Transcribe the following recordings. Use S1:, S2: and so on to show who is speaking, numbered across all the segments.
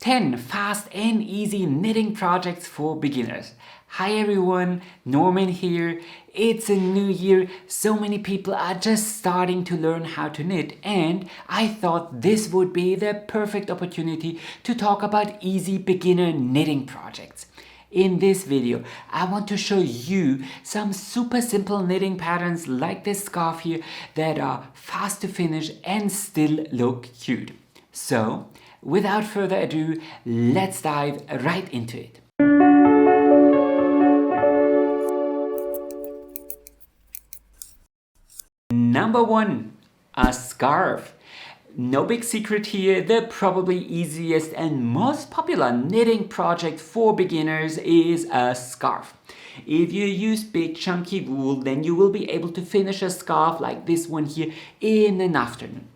S1: 10 fast and easy knitting projects for beginners. Hi everyone, Norman here. It's a new year, so many people are just starting to learn how to knit, and I thought this would be the perfect opportunity to talk about easy beginner knitting projects. In this video, I want to show you some super simple knitting patterns like this scarf here that are fast to finish and still look cute. So, without further ado, let's dive right into it. Number 1. A scarf. No big secret here, the probably easiest and most popular knitting project for beginners is a scarf. If you use big chunky wool, then you will be able to finish a scarf like this one here in an afternoon.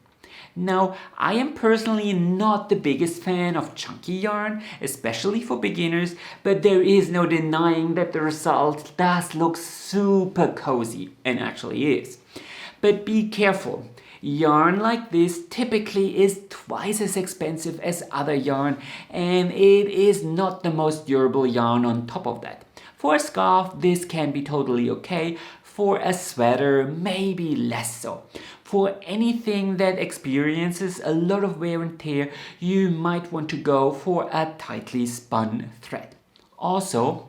S1: Now, I am personally not the biggest fan of chunky yarn, especially for beginners, but there is no denying that the result does look super cozy, and actually is. But be careful. Yarn like this typically is twice as expensive as other yarn, and it is not the most durable yarn on top of that. For a scarf, this can be totally okay. For a sweater, maybe less so. For anything that experiences a lot of wear and tear, you might want to go for a tightly spun thread. Also,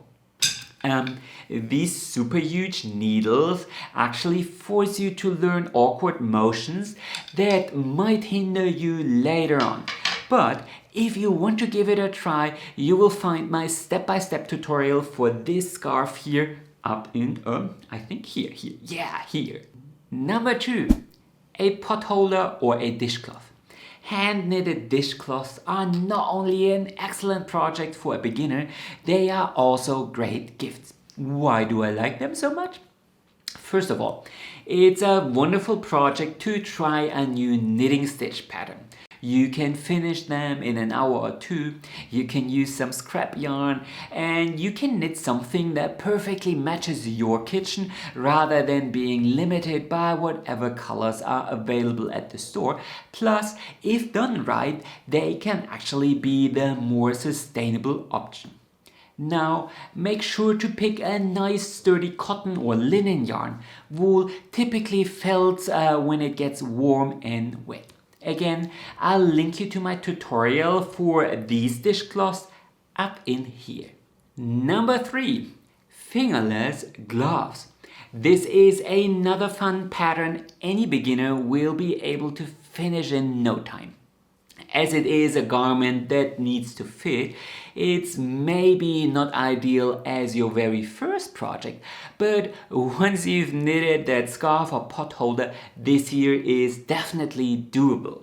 S1: these super huge needles actually force you to learn awkward motions that might hinder you later on. But if you want to give it a try, you will find my step-by-step tutorial for this scarf here up in, I think here. Yeah, here. Number 2, a pot holder or a dishcloth. Hand-knitted dishcloths are not only an excellent project for a beginner, they are also great gifts. Why do I like them so much? First of all, it's a wonderful project to try a new knitting stitch pattern. You can finish them in an hour or two, you can use some scrap yarn, and you can knit something that perfectly matches your kitchen rather than being limited by whatever colors are available at the store. Plus, if done right, they can actually be the more sustainable option. Now, make sure to pick a nice sturdy cotton or linen yarn. Wool typically felts when it gets warm and wet. Again, I'll link you to my tutorial for these dishcloths up in here. Number 3, fingerless gloves. This is another fun pattern any beginner will be able to finish in no time. As it is a garment that needs to fit, it's maybe not ideal as your very first project, but once you've knitted that scarf or pot holder, this here is definitely doable.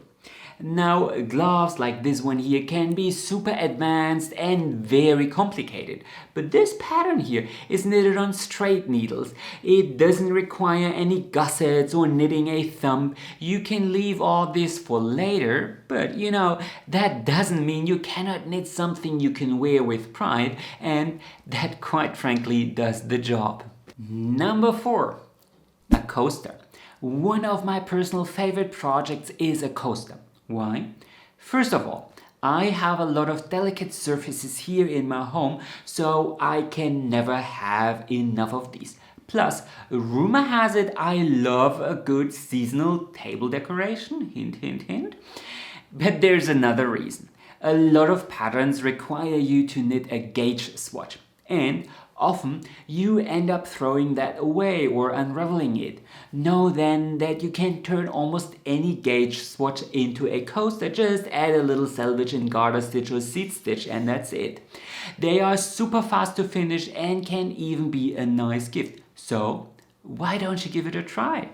S1: Now, gloves like this one here can be super advanced and very complicated, but this pattern here is knitted on straight needles. It doesn't require any gussets or knitting a thumb. You can leave all this for later, but you know, that doesn't mean you cannot knit something you can wear with pride, and that quite frankly does the job. Number 4, a coaster. One of my personal favorite projects is a coaster. Why? First of all, I have a lot of delicate surfaces here in my home, so I can never have enough of these. Plus, rumor has it I love a good seasonal table decoration, hint hint hint. But there's another reason. A lot of patterns require you to knit a gauge swatch, and often you end up throwing that away or unraveling it. Know then that you can turn almost any gauge swatch into a coaster. Just add a little selvage and garter stitch or seed stitch and that's it. They are super fast to finish and can even be a nice gift. So why don't you give it a try?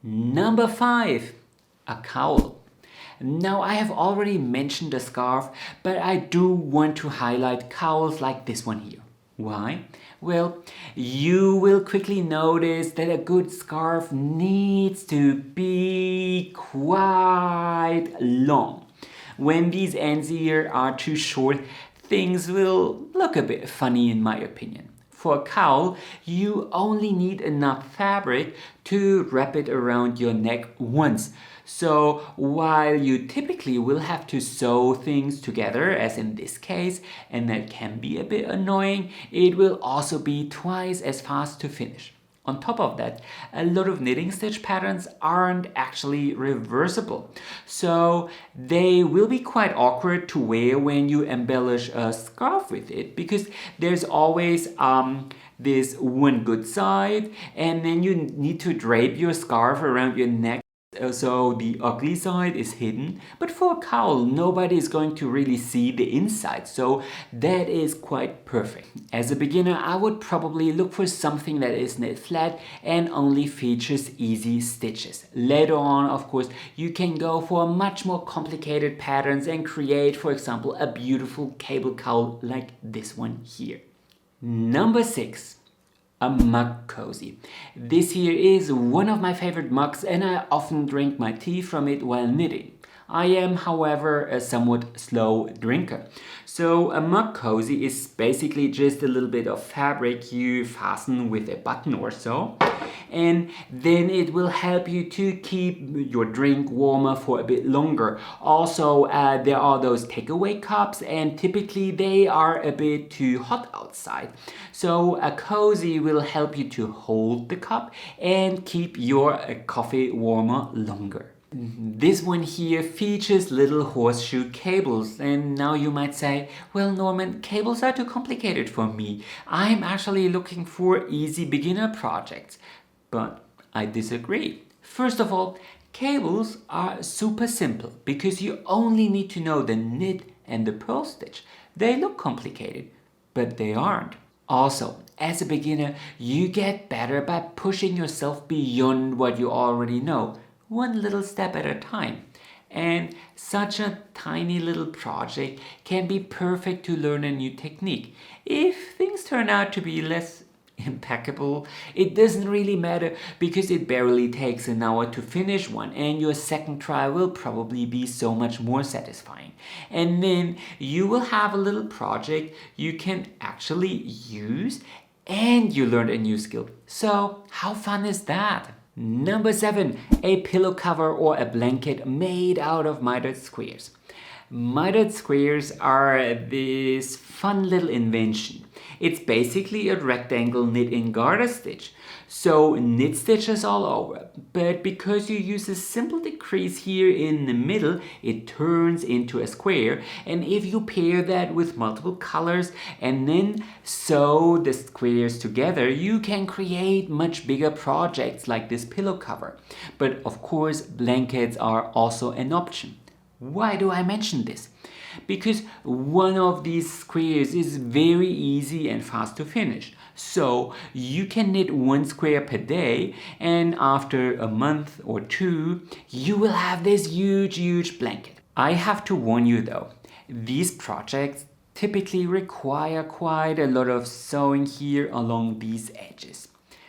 S1: Number 5, a cowl. Now, I have already mentioned a scarf, but I do want to highlight cowls like this one here. Why? Well, you will quickly notice that a good scarf needs to be quite long. When these ends here are too short, things will look a bit funny in my opinion. For a cowl, you only need enough fabric to wrap it around your neck once. So while you typically will have to sew things together, as in this case, and that can be a bit annoying, it will also be twice as fast to finish. On top of that, a lot of knitting stitch patterns aren't actually reversible. So they will be quite awkward to wear when you embellish a scarf with it, because there's always this one good side, and then you need to drape your scarf around your neck so the ugly side is hidden. But for a cowl, nobody is going to really see the inside, so that is quite perfect. As a beginner, I would probably look for something that is knit flat and only features easy stitches. Later on, of course, you can go for much more complicated patterns and create, for example, a beautiful cable cowl like this one here. Number 6. A mug cozy. This here is one of my favorite mugs, and I often drink my tea from it while knitting. I am, however, a somewhat slow drinker. So a mug cozy is basically just a little bit of fabric you fasten with a button or so, and then it will help you to keep your drink warmer for a bit longer. Also, there are those takeaway cups, and typically they are a bit too hot outside. So a cozy will help you to hold the cup and keep your coffee warmer longer. This one here features little horseshoe cables, and now you might say, well, Norman, cables are too complicated for me. I'm actually looking for easy beginner projects. But I disagree. First of all, cables are super simple because you only need to know the knit and the purl stitch. They look complicated, but they aren't. Also, as a beginner, you get better by pushing yourself beyond what you already know, one little step at a time. And such a tiny little project can be perfect to learn a new technique. If things turn out to be less impeccable, it doesn't really matter because it barely takes an hour to finish one, and your second try will probably be so much more satisfying. And then you will have a little project you can actually use, and you learned a new skill. So how fun is that? Number 7, a pillow cover or a blanket made out of mitered squares. Mitered squares are this fun little invention. It's basically a rectangle knit in garter stitch. So knit stitches all over, but because you use a simple decrease here in the middle, it turns into a square. And if you pair that with multiple colors and then sew the squares together, you can create much bigger projects like this pillow cover. But of course, blankets are also an option. Why do I mention this? Because one of these squares is very easy and fast to finish. So you can knit one square per day, and after a month or two, you will have this huge blanket. I have to warn you though, these projects typically require quite a lot of sewing here along these edges.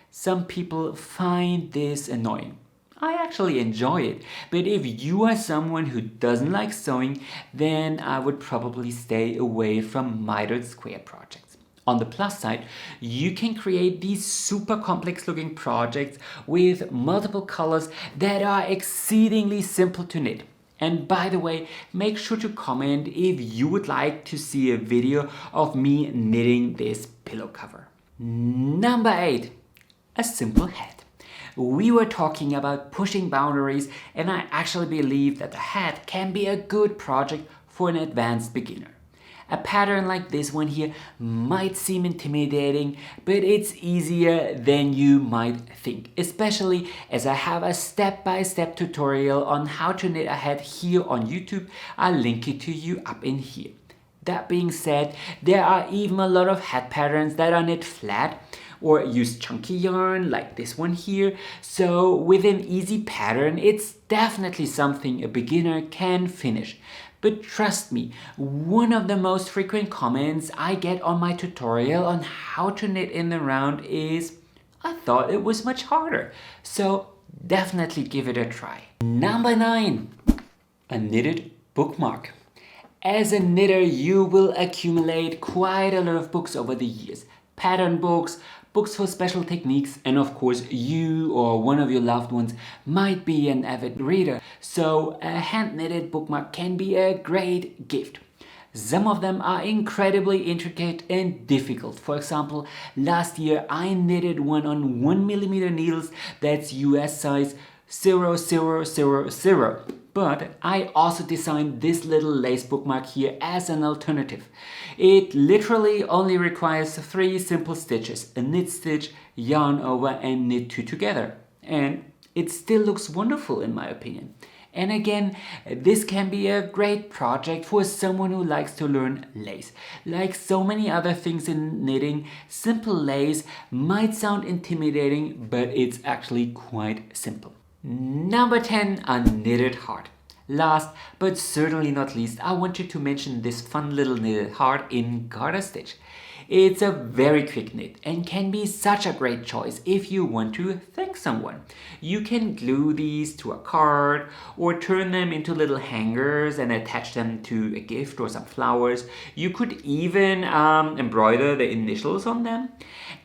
S1: Some people find this annoying. I actually enjoy it, but if you are someone who doesn't like sewing, then I would probably stay away from mitered square projects. On the plus side, you can create these super complex looking projects with multiple colors that are exceedingly simple to knit. And by the way, make sure to comment if you would like to see a video of me knitting this pillow cover. Number 8, a simple hat. We were talking about pushing boundaries, and I actually believe that the hat can be a good project for an advanced beginner. A pattern like this one here might seem intimidating, but it's easier than you might think, especially as I have a step-by-step tutorial on how to knit a hat here on YouTube. I'll link it to you up in here. That being said, there are even a lot of hat patterns that are knit flat or use chunky yarn like this one here. So with an easy pattern, it's definitely something a beginner can finish. But trust me, one of the most frequent comments I get on my tutorial on how to knit in the round is, I thought it was much harder. So definitely give it a try. Number 9, a knitted bookmark. As a knitter, you will accumulate quite a lot of books over the years. pattern books, books for special techniques, and of course you or one of your loved ones might be an avid reader, so a hand-knitted bookmark can be a great gift. Some of them are incredibly intricate and difficult. For example, last year I knitted one on 1mm needles that's US size 0000. But I also designed this little lace bookmark here as an alternative. It literally only requires 3 simple stitches: a knit stitch, yarn over, and knit 2 together. And it still looks wonderful in my opinion. And again, this can be a great project for someone who likes to learn lace. Like so many other things in knitting, simple lace might sound intimidating, but it's actually quite simple. Number 10, a knitted heart. Last but certainly not least, I want you to mention this fun little knitted heart in garter stitch. It's a very quick knit and can be such a great choice if you want to thank someone. You can glue these to a card or turn them into little hangers and attach them to a gift or some flowers. You could even embroider the initials on them.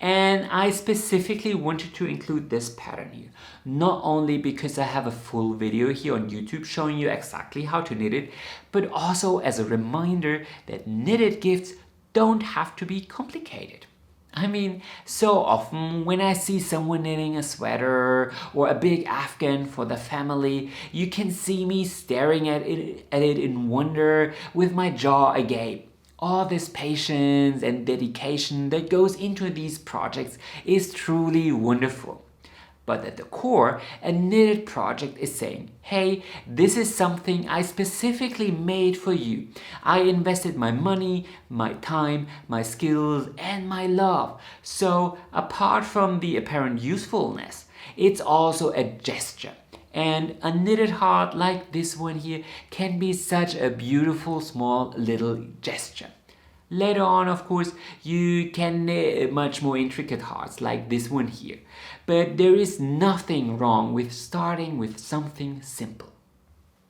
S1: And I specifically wanted to include this pattern here, not only because I have a full video here on YouTube showing you exactly how to knit it, but also as a reminder that knitted gifts don't have to be complicated. I mean, so often when I see someone knitting a sweater or a big afghan for the family, you can see me staring at it in wonder with my jaw agape. All this patience and dedication that goes into these projects is truly wonderful. But at the core, a knitted project is saying, hey, this is something I specifically made for you. I invested my money, my time, my skills, and my love. So apart from the apparent usefulness, it's also a gesture. And a knitted heart like this one here can be such a beautiful small little gesture. Later on, of course, you can knit much more intricate hearts like this one here. But there is nothing wrong with starting with something simple.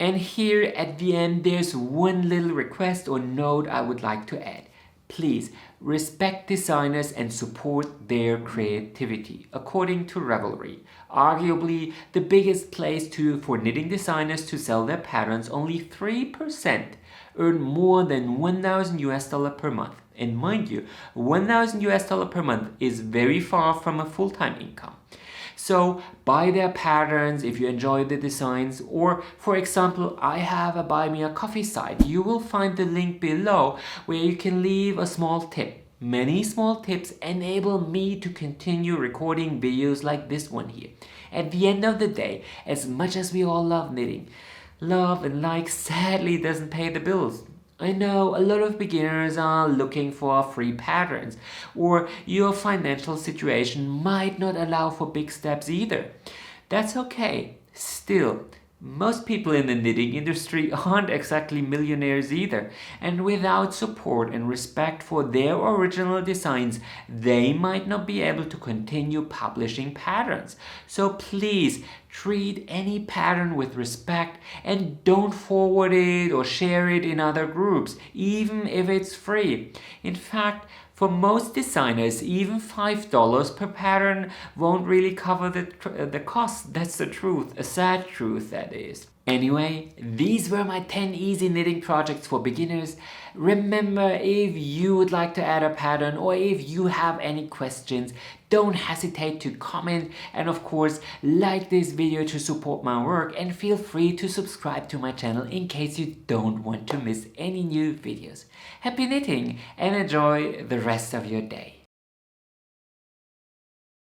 S1: And here at the end, there's one little request or note I would like to add. Please respect designers and support their creativity. According to Ravelry, arguably the biggest place for knitting designers to sell their patterns, only 3% earn more than $1,000 per month. And mind you, $1,000 per month is very far from a full-time income. So buy their patterns if you enjoy the designs, or for example, I have a buy me a coffee site. You will find the link below where you can leave a small tip. Many small tips enable me to continue recording videos like this one here. At the end of the day, as much as we all love knitting, love and like sadly doesn't pay the bills. I know a lot of beginners are looking for free patterns, or your financial situation might not allow for big steps either. That's okay. Still, most people in the knitting industry aren't exactly millionaires either, and without support and respect for their original designs, they might not be able to continue publishing patterns. So please treat any pattern with respect and don't forward it or share it in other groups, even if it's free. In fact, for most designers, even $5 per pattern won't really cover the cost. That's the truth, a sad truth that is. Anyway, these were my 10 easy knitting projects for beginners. Remember, if you would like to add a pattern or if you have any questions, don't hesitate to comment, and of course like this video to support my work, and feel free to subscribe to my channel in case you don't want to miss any new videos. Happy knitting and enjoy the rest of your day.